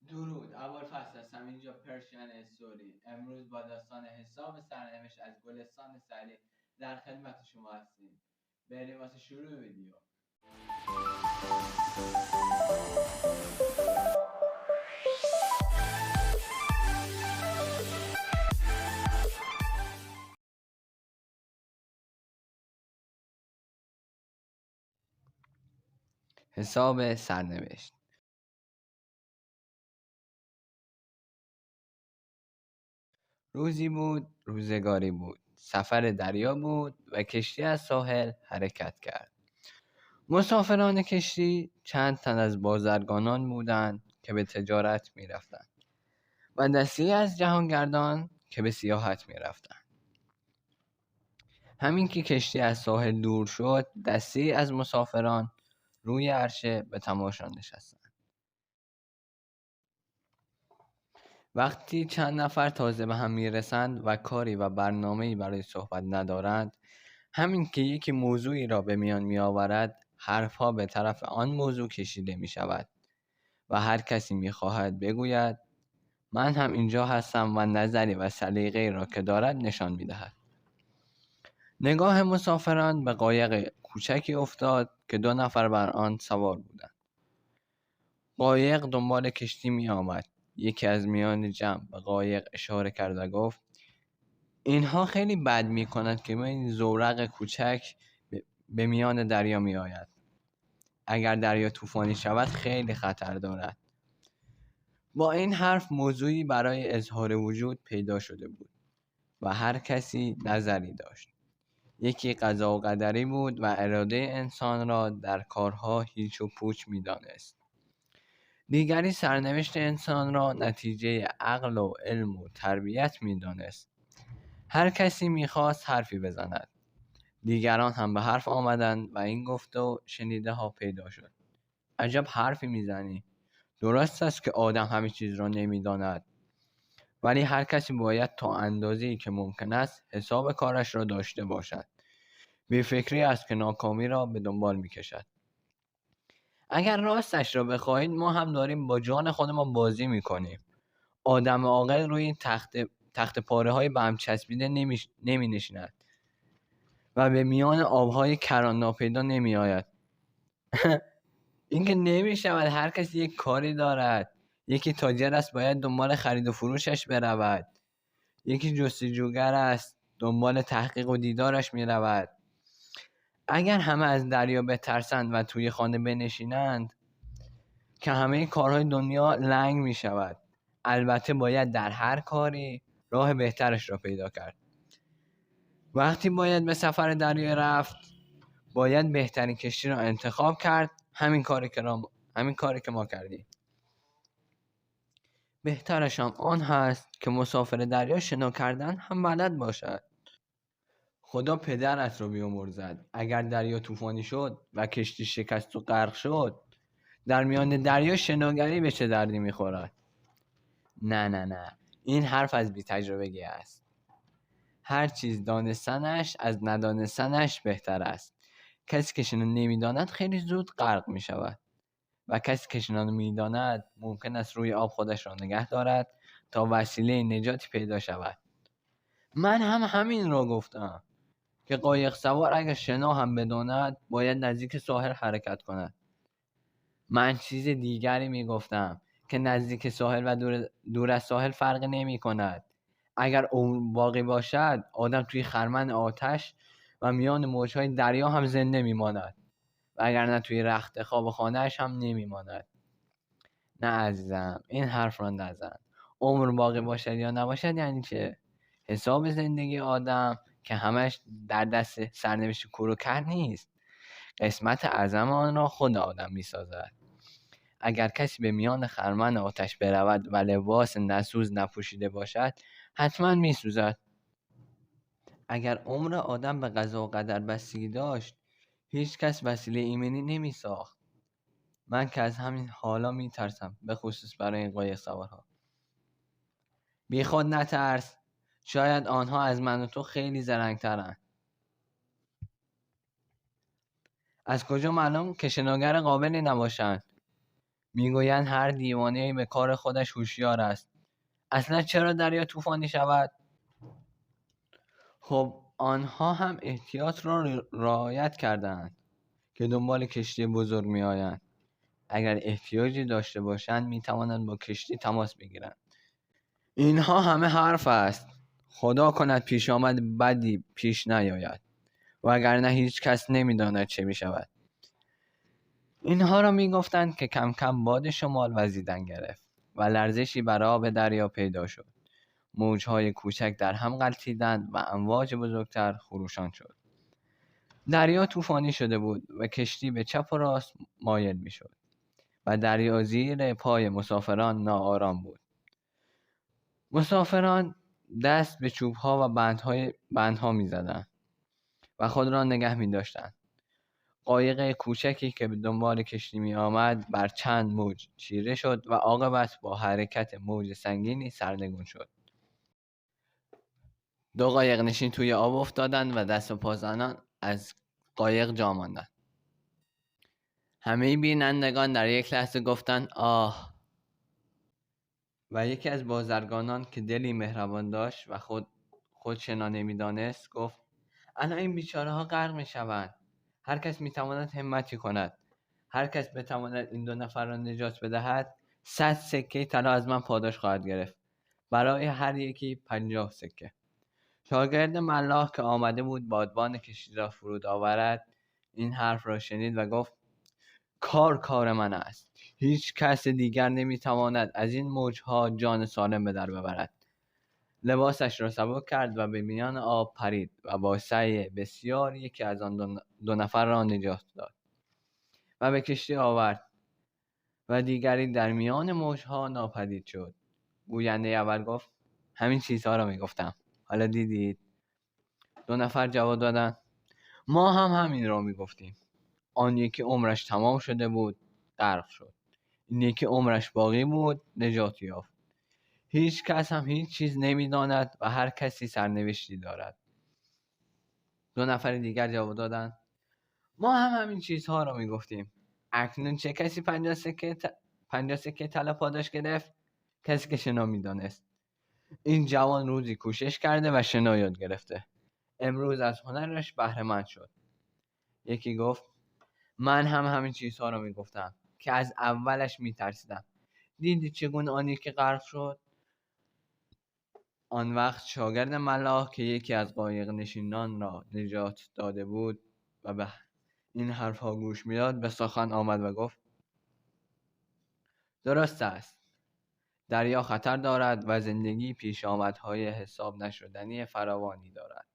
درود. ابوالفضل هستم، اینجا پرشین استوری. امروز با داستان حساب سرنوشت از گلستان سعدی در خدمت شما هستیم. بریم واسه شروع ویدیو. حساب سرنوشت. روزی بود، روزگاری بود. سفر دریا بود و کشتی از ساحل حرکت کرد. مسافران کشتی چند تن از بازرگانان بودند که به تجارت می رفتند و دستی از جهانگردان که به سیاحت می رفتند. همین که کشتی از ساحل دور شد، دستی از مسافران روی عرشه به تماشا نشستند. وقتی چند نفر تازه به هم میرسند و کاری و برنامه‌ای برای صحبت ندارند، همین که یکی موضوعی را به میان میآورد، حرفها به طرف آن موضوع کشیده می شود و هر کسی می خواهد بگوید من هم اینجا هستم و نظری و سلیقه‌ای را که دارد نشان می دهد. نگاه مسافران به قایق کوچکی افتاد که 2 نفر بر آن سوار بودند. قایق دنبال کشتی می آمد. یکی از میان جمع به قایق اشاره کرد و گفت اینها خیلی بد می کنند که این زورق کوچک به میان دریا می آید. اگر دریا طوفانی شود خیلی خطر دارد. با این حرف موضوعی برای اظهار وجود پیدا شده بود و هر کسی نظری داشت. یکی قضا و قدری بود و اراده انسان را در کارها هیچ و پوچ می دانست. دیگری سرنوشت انسان را نتیجه عقل و علم و تربیت می دانست. هر کسی می خواست حرفی بزند. دیگران هم به حرف آمدند و این گفت و شنیده ها پیدا شد. عجب حرفی می زنی. درست است که آدم همه چیز را نمی داند. ولی هر کسی باید تا اندازه‌ای که ممکن است حساب کارش را داشته باشد. بی‌فکری است که ناکامی را به دنبال می کشد. اگر راستش را بخواهید ما هم داریم با جان خودمان بازی می کنیم. آدم عاقل روی تخت پاره های به هم چسبیده نمی نشیند و به میان آبهای کران ناپیدا نمی آید. این که نمی شود. هر کسی یک کاری دارد. یکی تاجر است باید دنبال خرید و فروشش برود. یکی جستجوگر است دنبال تحقیق و دیدارش می رود. اگر همه از دریا بترسند و توی خانه بنشینند که همه کارهای دنیا لنگ می شود. البته باید در هر کاری راه بهترش را پیدا کرد. وقتی باید به سفر دریا رفت باید بهترین کشتی را انتخاب کرد. همین کاری که ما کردیم. بهترش هم آن هست که مسافر دریا شنا کردن هم بلد باشد. خدا پدرت رو بیامرزد. اگر دریا طوفانی شد و کشتی شکست و غرق شد، در میان دریا شناگری به چه دردی میخورد؟ نه، این حرف از بی تجربگی است. هر چیز دانستنش از ندانستنش بهتر است. کسی که شنا نمیداند خیلی زود غرق می شود و کسی که شنا میداند ممکن است روی آب خودش را نگه دارد تا وسیله نجاتی پیدا شود. من هم همین را گفتم که قایق سوار اگر شنا هم بداند باید نزدیک ساحل حرکت کند. من چیز دیگری می گفتم که نزدیک ساحل و دور از ساحل فرق نمی کند. اگر عمر باقی باشد آدم توی خرمن آتش و میان موجهای دریا هم زنده می ماند و اگر نه توی رخت خواب خانه‌اش هم نمی ماند. نه عزیزم، این حرف را نزن. عمر باقی باشد یا نباشد یعنی چه؟ حساب زندگی آدم که همش در دست سرنوشت کور و کر نیست. قسمت اعظم آن را خود آدم می سازد. اگر کسی به میان خرمن آتش برود و لباس نسوز نپوشیده باشد حتما می سوزد. اگر عمر آدم به قضا و قدر بستگی داشت هیچ کس وسیله ایمنی نمی ساخت. من که از همین حالا می ترسم، به خصوص برای این قایق سوارها. بی خود نترس. شاید آنها از من و تو خیلی زرنگ‌ترند. از کجا معلوم که شناگر قابلی نباشند؟ میگویند هر دیوانه‌ای به کار خودش هوشیار است. اصلا چرا دریا طوفانی شود؟ خب آنها هم احتیاط را رعایت کردند که دنبال کشتی بزرگ میآیند. اگر احتیاجی داشته باشند میتوانند با کشتی تماس بگیرند. اینها همه حرف است. خدا کند پیش آمد بدی پیش نیاید، وگرنه هیچ کس نمیداند چه میشود. اینها را میگفتند که کم کم باد شمال وزیدن گرفت و لرزشی بر آب دریا پیدا شد. موجهای کوچک در هم غلتیدند و امواج بزرگتر خروشان شد. دریا طوفانی شده بود و کشتی به چپ و راست مایل میشد و دریا زیر پای مسافران ناآرام بود. مسافران دست به چوب‌ها و بندها می‌زدند و خود را نگه می‌داشتند. قایق کوچکی که به دنبال کشتی می‌آمد بر چند موج چیره شد و عاقبت با حرکت موج سنگینی سرنگون شد. 2 قایق نشین توی آب افتادند و دست و پا زنان از قایق جا ماندند. همه بینندگان در یک لحظه گفتند آه. و یکی از بازرگانان که دلی مهربان داشت و خود شنا نمی‌دانست گفت الان این بیچاره‌ها غرق می‌شوند. هر کس می‌تواند همتی کند. هر کس بتواند این 2 نفر را نجات بدهد 100 سکه طلا از من پاداش خواهد گرفت. برای هر یکی 50 سکه. شاگرد ملاح که آمده بود بادبان کشتی را فرود آورد این حرف را شنید و گفت کار من است. هیچ کس دیگر نمیتواند از این موجها جان سالم به در ببرد. لباسش را سبک کرد و به میان آب پرید و با سعی بسیار یکی از آن 2 نفر را نجات داد و به کشتی آورد و دیگری در میان موجها ناپدید شد. گوینده اول گفت همین چیزها را میگفتم. حالا دیدید؟ 2 نفر جواب دادند ما هم همین را میگفتیم. آن یکی عمرش تمام شده بود غرق شد. این یکی عمرش باقی بود نجات یافت. هیچ کس هم هیچ چیز نمیداند و هر کسی سرنوشتی دارد. 2 نفر دیگر جواب دادند ما هم همین چیزها را میگفتیم. اکنون چه کسی 50 سکه طلا پاداش گرفت؟ کسی که شنا میدانست. این جوان روزی کوشش کرده و شنا یاد گرفته. امروز از هنرش بهره مند شد. یکی گفت من هم همین چیزها را میگفتم که از اولش میترسیدم. دیدی چگونه آن یکی غرق شد؟ آن وقت شاگرد ملاح که یکی از قایق نشینان را نجات داده بود و به این حرفها گوش میداد به سخن آمد و گفت درست است. دریا خطر دارد و زندگی پیش آمدهای حساب نشدنی فراوانی دارد.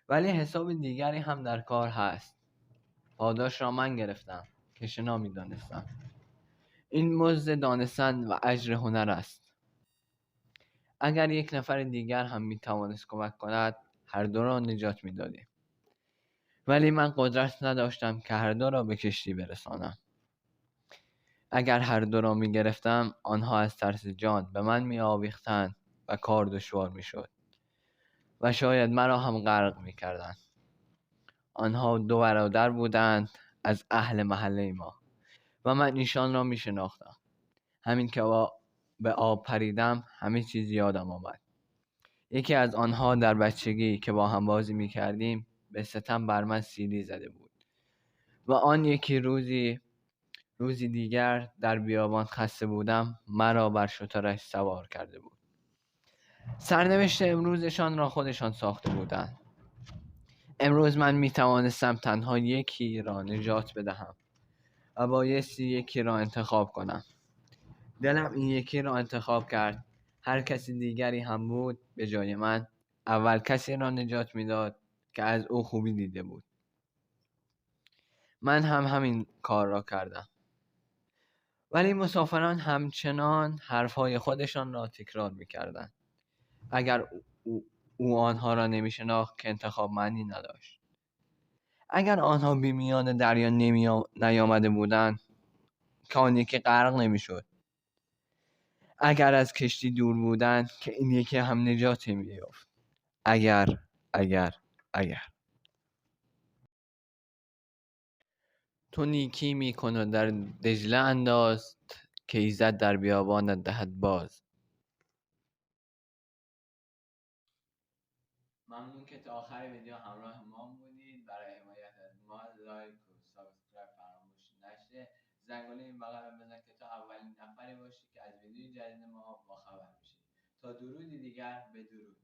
ولی حساب دیگری هم در کار هست. پاداش را من گرفتم که شنا می‌دانستم. این مزد دانستن و اجر هنر است. اگر یک نفر دیگر هم میتوانست کمک کند هر 2 را نجات میدادیم. ولی من قدرت نداشتم که هر 2 را به کشتی برسانم. اگر هر 2 را میگرفتم آنها از ترس جان به من میآویختند و کار دشوار میشد و شاید مرا هم غرق میکردند. آنها 2 برادر بودند از اهل محله ما و من ایشان را میشناختم. همین که به آب پریدم همه چیز یادم آمد. یکی از آنها در بچگی که با هم بازی میکردیم به ستم بر من سیلی زده بود و آن یکی روزی دیگر در بیابان خسته بودم مرا بر شترش سوار کرده بود. سرنوشت امروزشان را خودشان ساخته بودند. امروز من میتوانستم تنها یکی را نجات بدهم و بایستی یکی را انتخاب کنم. دلم این یکی را انتخاب کرد. هر کسی دیگری هم بود به جای من اول کسی را نجات میداد که از او خوبی دیده بود. من هم همین کار را کردم. ولی مسافران همچنان حرفهای خودشان را تکرار میکردند. اگر او آنها را نمیشناخت که انتخاب معنی نداشت. اگر آنها به میان دریا نیامده بودند که آن یکی غرق نمیشد. اگر از کشتی دور بودند که این یکی هم نجات می‌یافت. اگر تو نیکی میکن و در دجله انداز، که ایزد در بیابانت دهد باز. ممنون که تا آخر ویدیو همراه ما بودید. برای حمایت از ما لایک و سابسکرایب فراموش نشه. زنگوله این بغل رو بزن که تا اولین نفری باشی که از ویدیو جدید ما با خبر بشی. تا درودی دیگر، بدرود.